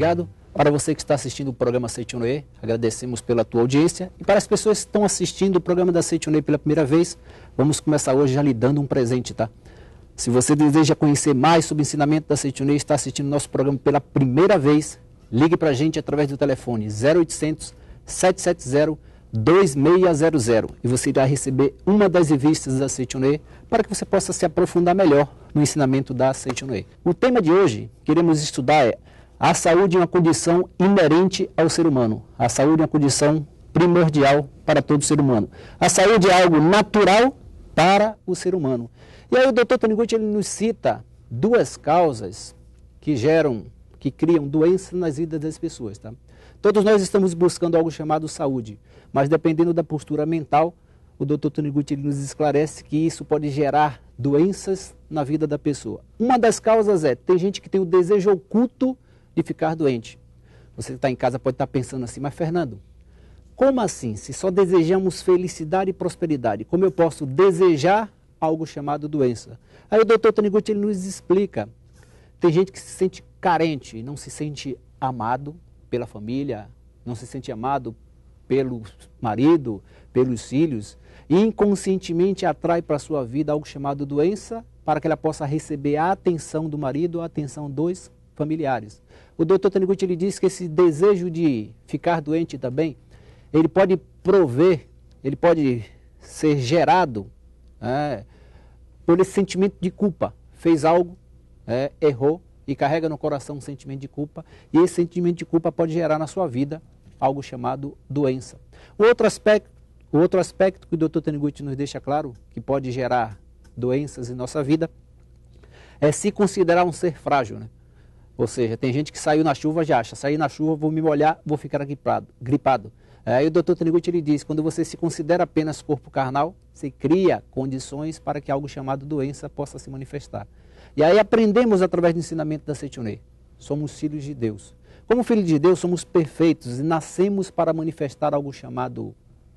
obrigado. Para você que está assistindo o programa Seitonê, agradecemos pela tua audiência. E para as pessoas que estão assistindo o programa da Seitonê pela primeira vez, vamos começar hoje já lhe dando um presente, tá? Se você deseja conhecer mais sobre o ensinamento da Seitonê e está assistindo o nosso programa pela primeira vez, ligue para a gente através do telefone 0800 770 2600 e você irá receber uma das revistas da Seitonê para que você possa se aprofundar melhor no ensinamento da Seitonê. O tema de hoje, queremos estudar é a saúde é uma condição inerente ao ser humano. A saúde é uma condição primordial para todo ser humano. A saúde é algo natural para o ser humano. E aí o Dr. Taniguchi ele nos cita duas causas que criam doenças nas vidas das pessoas, tá? Todos nós estamos buscando algo chamado saúde, mas dependendo da postura mental, o Dr. Taniguchi nos esclarece que isso pode gerar doenças na vida da pessoa. Uma das causas tem gente que tem o desejo oculto de ficar doente. Você que está em casa pode estar pensando assim, mas Fernando, como assim? Se só desejamos felicidade e prosperidade, como eu posso desejar algo chamado doença? Aí o Dr. Taniguchi ele nos explica. Tem gente que se sente carente, não se sente amado pela família, não se sente amado pelo marido, pelos filhos, e inconscientemente atrai para a sua vida algo chamado doença, para que ela possa receber a atenção do marido, a atenção dos familiares. O Dr. Taniguchi ele diz que esse desejo de ficar doente também, ele pode ser gerado por esse sentimento de culpa. Fez algo, errou e carrega no coração um sentimento de culpa, e esse sentimento de culpa pode gerar na sua vida algo chamado doença. O outro aspecto que o Dr. Taniguchi nos deixa claro, que pode gerar doenças em nossa vida, é se considerar um ser frágil, né? Ou seja, tem gente que saiu na chuva já acha, sair na chuva, vou me molhar, vou ficar gripado. Aí o Dr. Taniguchi ele diz, quando você se considera apenas corpo carnal, você cria condições para que algo chamado doença possa se manifestar. E aí aprendemos através do ensinamento da Seitonê. Somos filhos de Deus. Como filhos de Deus, somos perfeitos e nascemos para manifestar algo chamado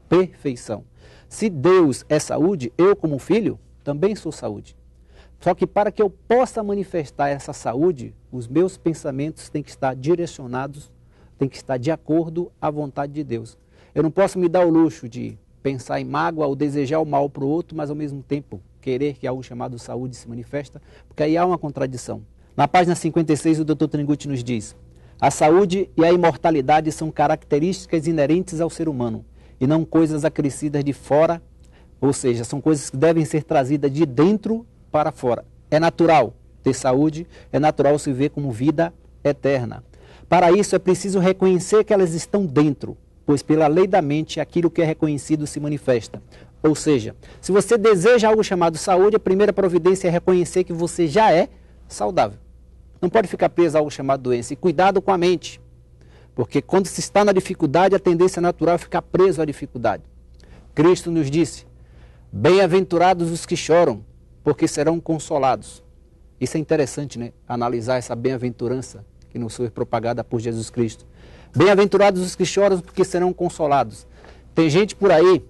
perfeição. Se Deus é saúde, eu como filho também sou saúde. Só que para que eu possa manifestar essa saúde, os meus pensamentos têm que estar direcionados, têm que estar de acordo à vontade de Deus. Eu não posso me dar o luxo de pensar em mágoa ou desejar o mal para o outro, mas ao mesmo tempo querer que algo chamado saúde se manifesta, porque aí há uma contradição. Na página 56, o Dr. Taniguchi nos diz: a saúde e a imortalidade são características inerentes ao ser humano, e não coisas acrescidas de fora, ou seja, são coisas que devem ser trazidas de dentro para fora. É natural ter saúde, é natural se ver como vida eterna. Para isso é preciso reconhecer que elas estão dentro, pois pela lei da mente aquilo que é reconhecido se manifesta. Ou seja, se você deseja algo chamado saúde, a primeira providência é reconhecer que você já é saudável. Não pode ficar preso a algo chamado doença. E cuidado com a mente, porque quando se está na dificuldade, a tendência natural é ficar preso à dificuldade. Cristo nos disse: bem-aventurados os que choram, porque serão consolados. Isso é interessante, né? Analisar essa bem-aventurança que nos foi propagada por Jesus Cristo. Bem-aventurados os que choram, porque serão consolados. Tem gente por aí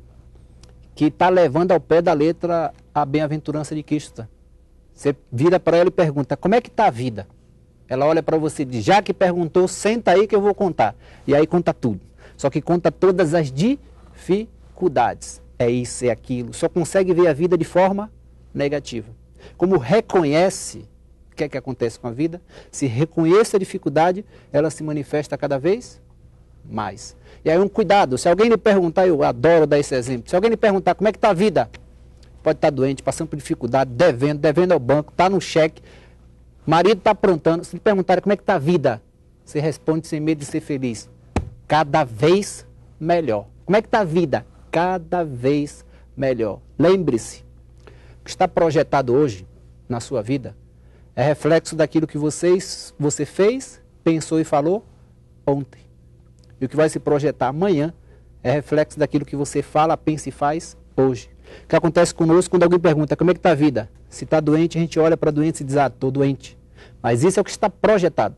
que está levando ao pé da letra a bem-aventurança de Cristo. Tá? Você vira para ela e pergunta, como é que está a vida? Ela olha para você e diz, já que perguntou, senta aí que eu vou contar. E aí conta tudo. Só que conta todas as dificuldades. É isso, é aquilo. Só consegue ver a vida de forma negativa. Como reconhece, o que é que acontece com a vida? Se reconhece a dificuldade, ela se manifesta cada vez mais. E aí um cuidado, se alguém lhe perguntar, eu adoro dar esse exemplo, se alguém lhe perguntar como é que está a vida, pode estar doente, passando por dificuldade, devendo ao banco, está no cheque, marido está aprontando, se lhe perguntarem como é que está a vida, você responde sem medo de ser feliz, cada vez melhor. Como é que está a vida? Cada vez melhor. Lembre-se, o que está projetado hoje na sua vida é reflexo daquilo que você fez, pensou e falou ontem. E o que vai se projetar amanhã é reflexo daquilo que você fala, pensa e faz hoje. O que acontece conosco quando alguém pergunta como é que está a vida? Se está doente, a gente olha para a doença e diz, estou doente. Mas isso é o que está projetado,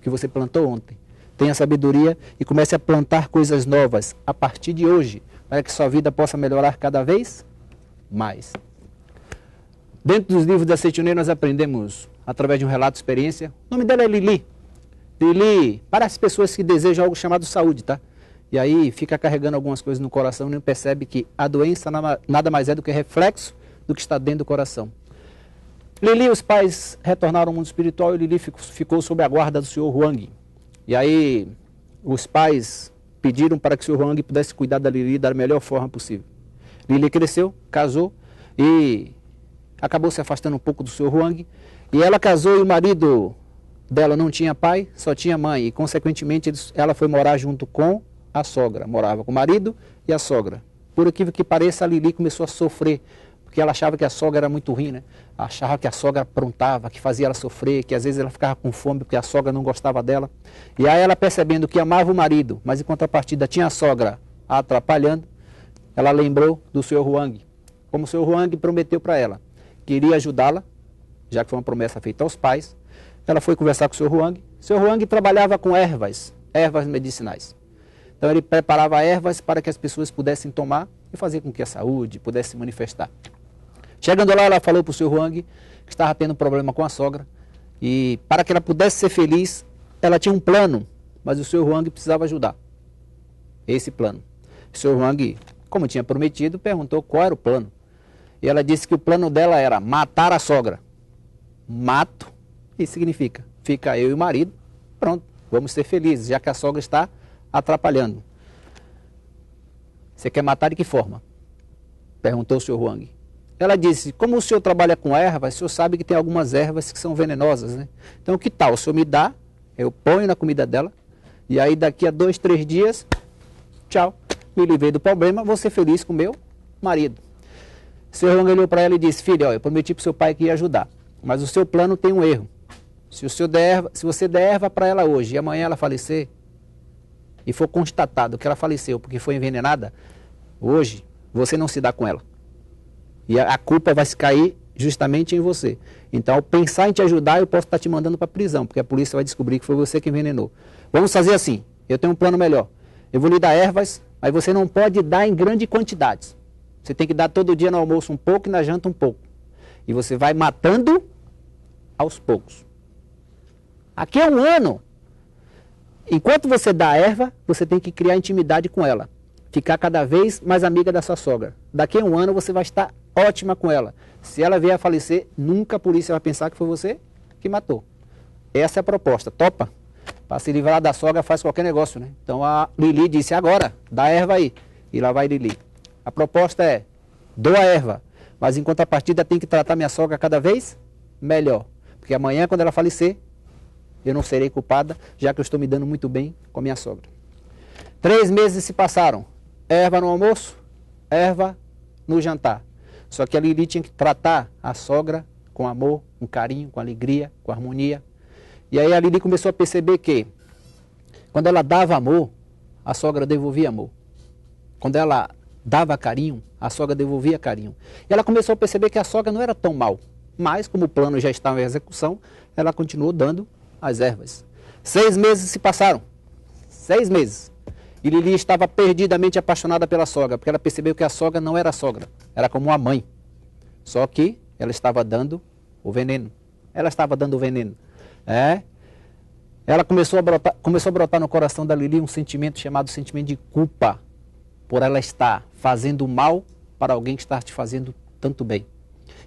que você plantou ontem. Tenha sabedoria e comece a plantar coisas novas a partir de hoje, para que sua vida possa melhorar cada vez mais. Dentro dos livros da Seitonê nós aprendemos, através de um relato de experiência, o nome dela é Lili. Lili, para as pessoas que desejam algo chamado saúde, tá? E aí fica carregando algumas coisas no coração e não percebe que a doença nada mais é do que reflexo do que está dentro do coração. Lili, os pais retornaram ao mundo espiritual e Lili ficou sob a guarda do senhor Huang. E aí os pais pediram para que o senhor Huang pudesse cuidar da Lili da melhor forma possível. Lili cresceu, casou e acabou se afastando um pouco do senhor Huang. E ela casou e o marido dela não tinha pai, só tinha mãe. E consequentemente ela foi morar junto com a sogra. Morava com o marido e a sogra. Por aquilo que pareça, a Lili começou a sofrer, porque ela achava que a sogra era muito ruim, né? Achava que a sogra aprontava, que fazia ela sofrer, que às vezes ela ficava com fome porque a sogra não gostava dela. E aí ela, percebendo que amava o marido, mas em contrapartida tinha a sogra a atrapalhando, ela lembrou do senhor Huang. Como o senhor Huang prometeu para ela que iria ajudá-la, já que foi uma promessa feita aos pais, ela foi conversar com o senhor Huang. O senhor Huang trabalhava com ervas medicinais. Então ele preparava ervas para que as pessoas pudessem tomar e fazer com que a saúde pudesse se manifestar. Chegando lá, ela falou para o senhor Huang que estava tendo problema com a sogra e para que ela pudesse ser feliz, ela tinha um plano, mas o senhor Huang precisava ajudar. Esse plano. O senhor Huang, como tinha prometido, perguntou qual era o plano. E ela disse que o plano dela era matar a sogra. Mato, isso significa, fica eu e o marido, pronto, vamos ser felizes, já que a sogra está atrapalhando. Você quer matar de que forma? Perguntou o senhor Huang. Ela disse, como o senhor trabalha com ervas, o senhor sabe que tem algumas ervas que são venenosas, né? Então que tal, o senhor me dá, eu ponho na comida dela, e aí daqui a 2, 3 dias, tchau, me livrei do problema, vou ser feliz com meu marido. O senhor Huang olhou para ela e disse, filha, ó, eu prometi para o seu pai que ia ajudar, mas o seu plano tem um erro. Se você der erva para ela hoje e amanhã ela falecer, e for constatado que ela faleceu porque foi envenenada, hoje você não se dá com ela. E a culpa vai se cair justamente em você. Então, ao pensar em te ajudar, eu posso estar te mandando para a prisão, porque a polícia vai descobrir que foi você que envenenou. Vamos fazer assim, eu tenho um plano melhor. Eu vou lhe dar ervas, mas você não pode dar em grandes quantidades. Você tem que dar todo dia no almoço um pouco e na janta um pouco. E você vai matando aos poucos. Aqui é 1 ano. Enquanto você dá a erva, você tem que criar intimidade com ela. Ficar cada vez mais amiga da sua sogra. Daqui a 1 ano você vai estar ótima com ela. Se ela vier a falecer, nunca a polícia vai pensar que foi você que matou. Essa é a proposta. Topa? Para se livrar da sogra faz qualquer negócio, né? Então a Lili disse, agora, dá a erva aí. E lá vai Lili. A proposta é, dou a erva, mas em contrapartida tem que tratar minha sogra cada vez melhor. Porque amanhã, quando ela falecer, eu não serei culpada, já que eu estou me dando muito bem com a minha sogra. 3 meses se passaram. Erva no almoço, erva no jantar. Só que a Lili tinha que tratar a sogra com amor, com carinho, com alegria, com harmonia. E aí a Lili começou a perceber que, quando ela dava amor, a sogra devolvia amor. Quando ela dava carinho, a sogra devolvia carinho. E ela começou a perceber que a sogra não era tão mal. Mas, como o plano já estava em execução, ela continuou dando as ervas. 6 meses se passaram. 6 meses. E Lili estava perdidamente apaixonada pela sogra, porque ela percebeu que a sogra não era sogra, era como uma mãe. Só que ela estava dando o veneno. Ela estava dando o veneno. Ela começou a brotar no coração da Lili um sentimento chamado sentimento de culpa, por ela estar fazendo mal para alguém que está te fazendo tanto bem.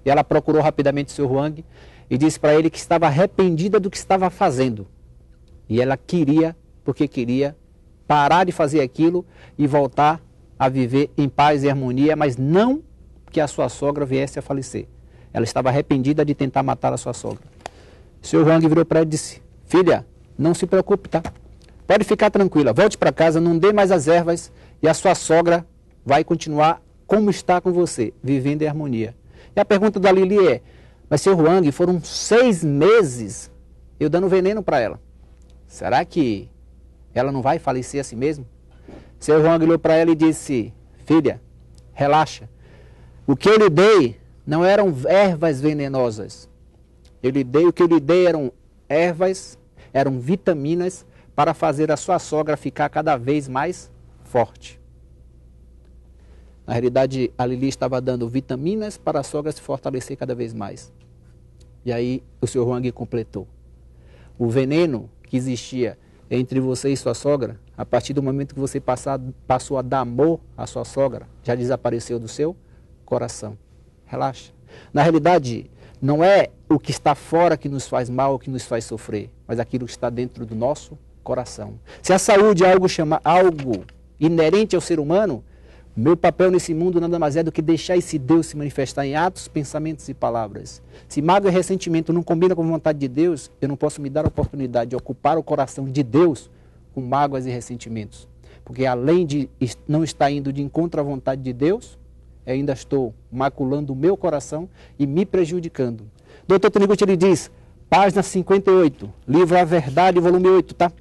E ela procurou rapidamente o Sr. Huang e disse para ele que estava arrependida do que estava fazendo. E ela queria, porque queria, parar de fazer aquilo e voltar a viver em paz e harmonia, mas não que a sua sogra viesse a falecer. Ela estava arrependida de tentar matar a sua sogra. O Sr. Huang virou para ela e disse, filha, não se preocupe, tá? Pode ficar tranquila, volte para casa, não dê mais as ervas e a sua sogra vai continuar como está com você, vivendo em harmonia. E a pergunta da Lili é, mas Sr. Huang, foram 6 meses eu dando veneno para ela. Será que ela não vai falecer assim mesmo? Sr. Huang olhou para ela e disse, filha, relaxa. O que eu lhe dei não eram ervas venenosas. O que eu lhe dei eram ervas, eram vitaminas para fazer a sua sogra ficar cada vez mais forte. Na realidade, a Lili estava dando vitaminas para a sogra se fortalecer cada vez mais. E aí o Sr. Huang completou. O veneno que que existia entre você e sua sogra, a partir do momento que você passou a dar amor à sua sogra, já desapareceu do seu coração. Relaxa. Na realidade, não é o que está fora que nos faz mal, que nos faz sofrer, mas aquilo que está dentro do nosso coração. Se a saúde é algo inerente ao ser humano, meu papel nesse mundo nada mais é do que deixar esse Deus se manifestar em atos, pensamentos e palavras. Se mágoa e ressentimento não combinam com a vontade de Deus, eu não posso me dar a oportunidade de ocupar o coração de Deus com mágoas e ressentimentos. Porque além de não estar indo de encontro à vontade de Deus, ainda estou maculando o meu coração e me prejudicando. Dr. Tony Gucci, ele diz, página 58, livro A Verdade, volume 8, tá?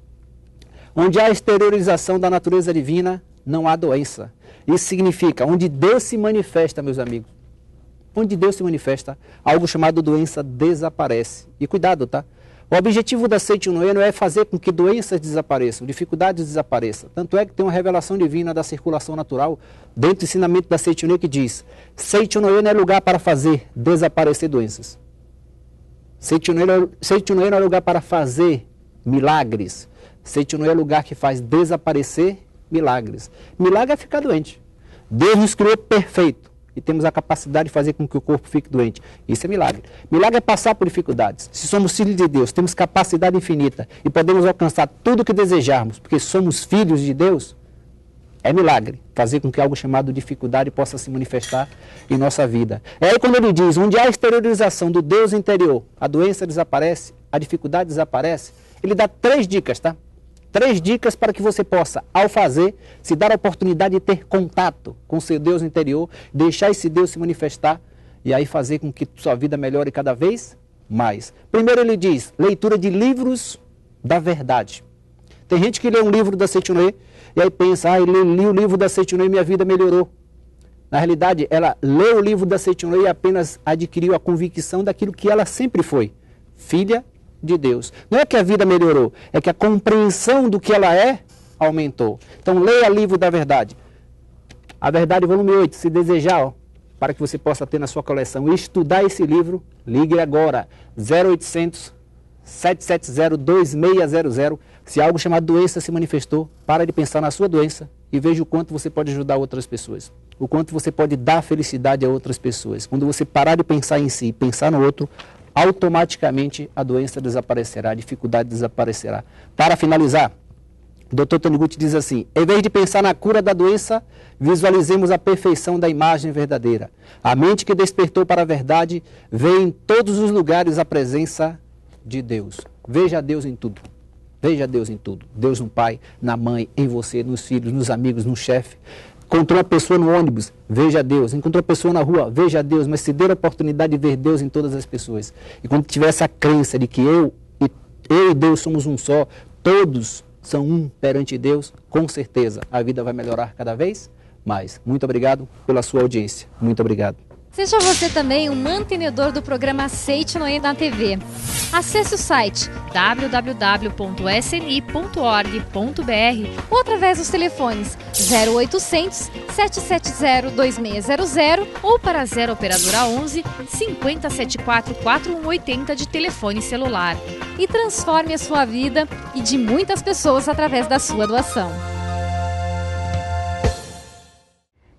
Onde há exteriorização da natureza divina, não há doença. Isso significa, onde Deus se manifesta, meus amigos, onde Deus se manifesta, algo chamado doença desaparece. E cuidado, tá? O objetivo da Seiichi no Ueno não é fazer com que doenças desapareçam, dificuldades desapareçam. Tanto é que tem uma revelação divina da circulação natural dentro do ensinamento da Seiichi no Ueno que diz: Seiichi no Ueno é lugar para fazer desaparecer doenças. Seiichi no Ueno é lugar para fazer milagres. Seiichi no Ueno é lugar que faz desaparecer milagres. Milagre é ficar doente. Deus nos criou perfeito e temos a capacidade de fazer com que o corpo fique doente. Isso é milagre. Milagre é passar por dificuldades. Se somos filhos de Deus, temos capacidade infinita e podemos alcançar tudo o que desejarmos, porque somos filhos de Deus, é milagre fazer com que algo chamado dificuldade possa se manifestar em nossa vida. É aí quando ele diz, onde há exteriorização do Deus interior, a doença desaparece, a dificuldade desaparece, ele dá 3 dicas, tá? 3 dicas para que você possa, ao fazer, se dar a oportunidade de ter contato com seu Deus interior, deixar esse Deus se manifestar e aí fazer com que sua vida melhore cada vez mais. Primeiro ele diz, leitura de livros da verdade. Tem gente que lê um livro da Seiichi no Ueno e aí pensa, eu li o livro da Seiichi no Ueno e minha vida melhorou. Na realidade, ela leu o livro da Seiichi no Ueno e apenas adquiriu a convicção daquilo que ela sempre foi, filha de Deus. Não é que a vida melhorou, é que a compreensão do que ela é aumentou. Então leia o livro da verdade. A Verdade, volume 8, se desejar, para que você possa ter na sua coleção e estudar esse livro, ligue agora, 0800 770 2600. Se algo chamado doença se manifestou, para de pensar na sua doença e veja o quanto você pode ajudar outras pessoas. O quanto você pode dar felicidade a outras pessoas. Quando você parar de pensar em si e pensar no outro, automaticamente a doença desaparecerá, a dificuldade desaparecerá. Para finalizar, o Dr. Tony Gucci diz assim, em vez de pensar na cura da doença, visualizemos a perfeição da imagem verdadeira. A mente que despertou para a verdade vê em todos os lugares a presença de Deus. Veja Deus em tudo. Veja Deus em tudo. Deus no pai, na mãe, em você, nos filhos, nos amigos, no chefe. Encontrou uma pessoa no ônibus, veja Deus. Encontrou uma pessoa na rua, veja Deus. Mas se dê a oportunidade de ver Deus em todas as pessoas. E quando tiver essa crença de que eu e Deus somos um só, todos são um perante Deus, com certeza a vida vai melhorar cada vez mais. Muito obrigado pela sua audiência. Muito obrigado. Seja você também um mantenedor do programa Seiichi no Ueno na TV. Acesse o site www.sni.org.br ou através dos telefones 0800 770 2600 ou para 0 operadora 11 5074 4180 de telefone celular. E transforme a sua vida e de muitas pessoas através da sua doação.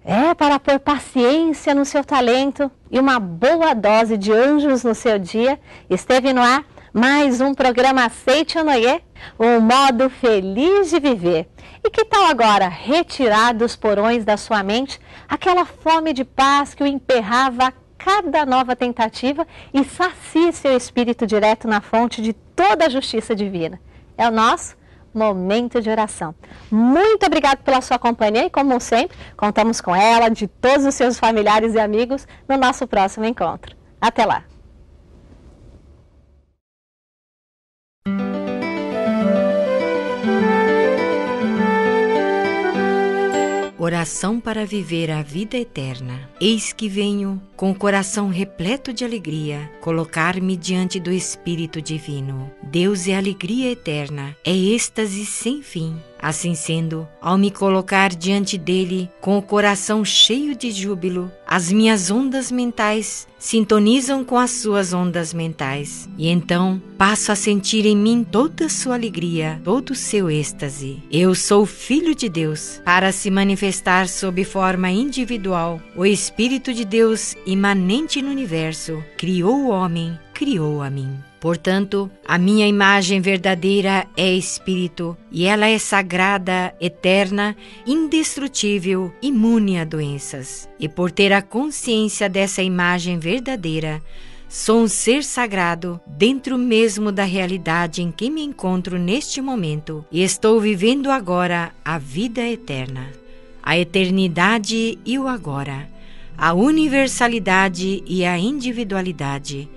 É para pôr paciência no seu talento e uma boa dose de anjos no seu dia, esteve no ar mais um programa Seiichi no Ueno, um modo feliz de viver. E que tal agora retirar dos porões da sua mente aquela fome de paz que o emperrava a cada nova tentativa e sacie seu espírito direto na fonte de toda a justiça divina? É o nosso momento de oração. Muito obrigado pela sua companhia e, como sempre, contamos com ela, de todos os seus familiares e amigos, no nosso próximo encontro. Até lá! Oração para viver a vida eterna. Eis que venho, com o coração repleto de alegria, colocar-me diante do Espírito Divino. Deus é alegria eterna, é êxtase sem fim. Assim sendo, ao me colocar diante dele com o coração cheio de júbilo, as minhas ondas mentais sintonizam com as suas ondas mentais, e então passo a sentir em mim toda a sua alegria, todo o seu êxtase. Eu sou filho de Deus. Para se manifestar sob forma individual, o Espírito de Deus, imanente no universo, criou o homem, criou a mim. Portanto, a minha imagem verdadeira é Espírito, e ela é sagrada, eterna, indestrutível, imune a doenças. E por ter a consciência dessa imagem verdadeira, sou um ser sagrado dentro mesmo da realidade em que me encontro neste momento, e estou vivendo agora a vida eterna, a eternidade e o agora, a universalidade e a individualidade,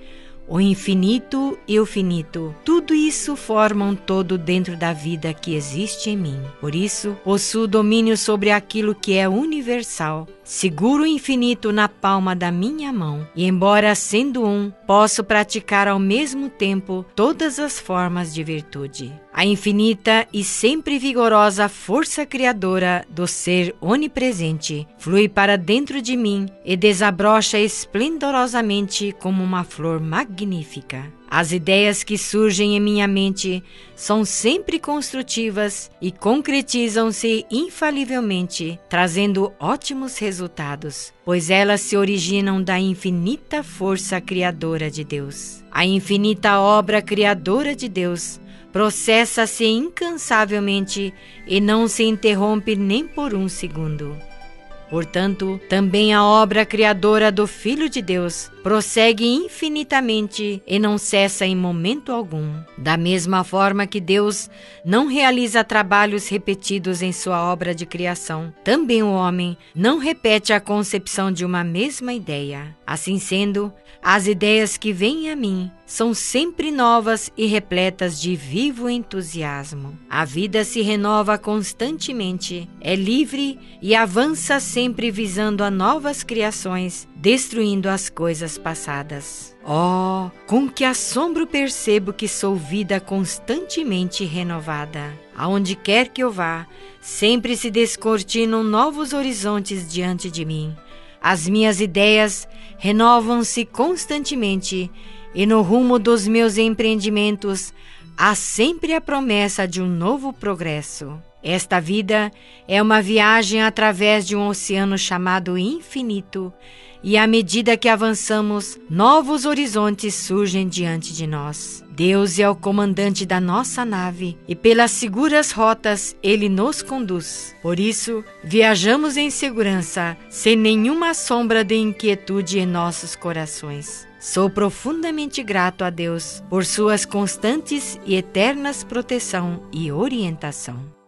o infinito e o finito, tudo isso forma um todo dentro da vida que existe em mim. Por isso, possuo domínio sobre aquilo que é universal. Seguro o infinito na palma da minha mão, e embora sendo um, posso praticar ao mesmo tempo todas as formas de virtude. A infinita e sempre vigorosa força criadora do ser onipresente flui para dentro de mim e desabrocha esplendorosamente como uma flor magnífica. As ideias que surgem em minha mente são sempre construtivas e concretizam-se infalivelmente, trazendo ótimos resultados, pois elas se originam da infinita força criadora de Deus. A infinita obra criadora de Deus processa-se incansavelmente e não se interrompe nem por um segundo. Portanto, também a obra criadora do Filho de Deus prossegue infinitamente e não cessa em momento algum. Da mesma forma que Deus não realiza trabalhos repetidos em sua obra de criação, também o homem não repete a concepção de uma mesma ideia. Assim sendo, as ideias que vêm a mim são sempre novas e repletas de vivo entusiasmo. A vida se renova constantemente, é livre e avança sempre visando a novas criações, destruindo as coisas passadas. Oh, com que assombro percebo que sou vida constantemente renovada. Aonde quer que eu vá, sempre se descortinam novos horizontes diante de mim. As minhas ideias renovam-se constantemente e no rumo dos meus empreendimentos há sempre a promessa de um novo progresso. Esta vida é uma viagem através de um oceano chamado infinito, e à medida que avançamos, novos horizontes surgem diante de nós. Deus é o comandante da nossa nave e pelas seguras rotas Ele nos conduz. Por isso, viajamos em segurança, sem nenhuma sombra de inquietude em nossos corações. Sou profundamente grato a Deus por suas constantes e eternas proteção e orientação.